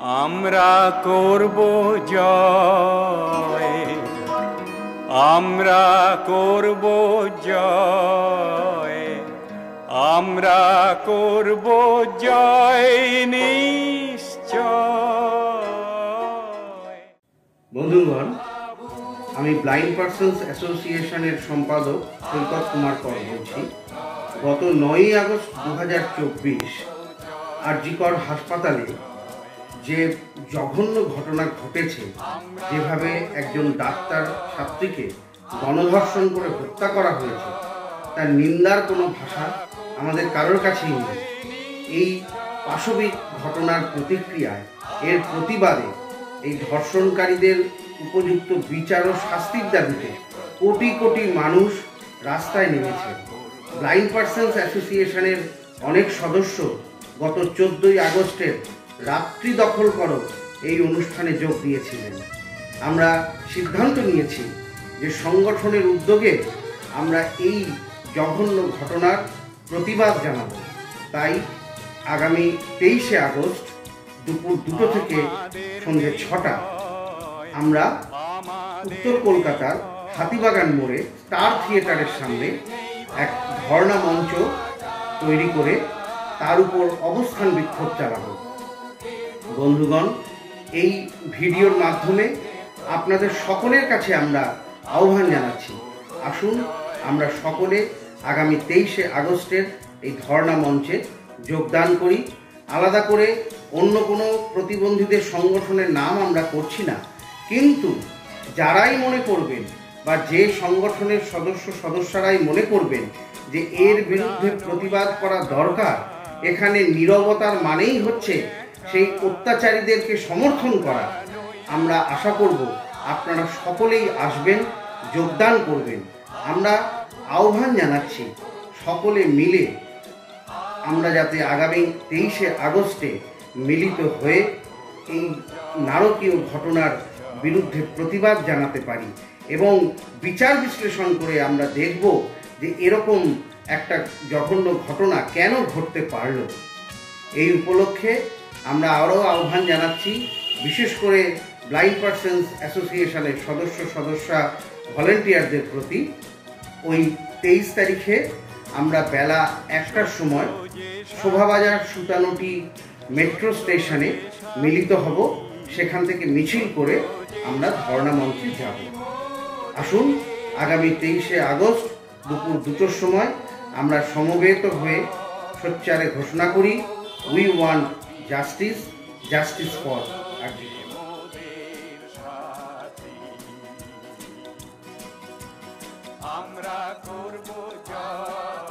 আমরা করব জয়, আমরা করব জয়, আমরা করব জয় নিশ্চয়। বন্ধুগণ, আমি ব্লাইন্ড পার্সনস অ্যাসোসিয়েশনের সম্পাদক সৈকত কুমার কর বলছি। গত 9ই আগস্ট 2024 আর.জি.কর হাসপাতালে যে জঘন্য ঘটনা ঘটেছে, যেভাবে একজন ডাক্তার ছাত্রীকে গণধর্ষণ করে হত্যা করা হয়েছে, তার নিন্দার কোনো ভাষা আমাদের কারোর কাছেই নেই। এই পাশবিক ঘটনার প্রতিক্রিয়ায়, এর প্রতিবাদে, এই ধর্ষণকারীদের উপযুক্ত বিচার ও শাস্তির দাবিতে কোটি কোটি মানুষ রাস্তায় নেমেছে। ব্লাইন্ড পার্সনস অ্যাসোসিয়েশনের অনেক সদস্য গত 14ই আগস্টের রাত্রি দখল করো এই অনুষ্ঠানে যোগ দিয়েছিলেন। আমরা সিদ্ধান্ত নিয়েছি যে সংগঠনের উদ্যোগে আমরা এই জঘন্য ঘটনার প্রতিবাদ জানাব। তাই আগামী 23শে আগস্ট দুপুর 2টো থেকে সন্ধ্যে 6টা আমরা উত্তর কলকাতার হাতিবাগান মোড়ে স্টার থিয়েটারের সামনে এক ধর্ণা মঞ্চ তৈরি করে তার উপর অবস্থান বিক্ষোভ চালাব। বন্ধুগণ, এই ভিডিওর মাধ্যমে আপনাদের সকলের কাছে আমরা আহ্বান জানাচ্ছি, আসুন আমরা সকলে আগামী 23শে আগস্টের এই ধর্ণা মঞ্চে যোগদান করি। আলাদা করে অন্য কোনো প্রতিবন্ধীদের সংগঠনের নাম আমরা করছি না, কিন্তু যারাই মনে করবেন বা যে সংগঠনের সদস্যরাই মনে করবেন যে এর বিরুদ্ধে প্রতিবাদ করা দরকার, এখানে নীরবতার মানেই হচ্ছে সেই অত্যাচারীদেরকে সমর্থন করা, আমরা আশা করব আপনারা সকলেই আসবেন, যোগদান করবেন। আমরা আহ্বান জানাচ্ছি সকলে মিলে আমরা যাতে আগামী 23শে আগস্টে মিলিত হয়ে এই নারকীয় ঘটনার বিরুদ্ধে প্রতিবাদ জানাতে পারি এবং বিচার বিশ্লেষণ করে আমরা দেখব যে এরকম একটা জঘন্য ঘটনা কেন ঘটতে পারল। এই উপলক্ষে আমরা আরও আহ্বান জানাচ্ছি, বিশেষ করে ব্লাইন্ড পার্সনস অ্যাসোসিয়েশনের সদস্যা ভলেন্টিয়ারদের প্রতি। ওই 23 তারিখে আমরা বেলা 1টার সময় শোভাবাজার সুতানুটি মেট্রো স্টেশনে মিলিত হব। সেখান থেকে মিছিল করে আমরা ধর্ণা মঞ্চে যাব। আসুন আগামী 23শে আগস্ট দুপুর 2টোর সময় আমরা সমবেত হয়ে সোচ্চারে ঘোষণা করি, we want justice, justice for আর.জি.কর। আমরা করব জয়।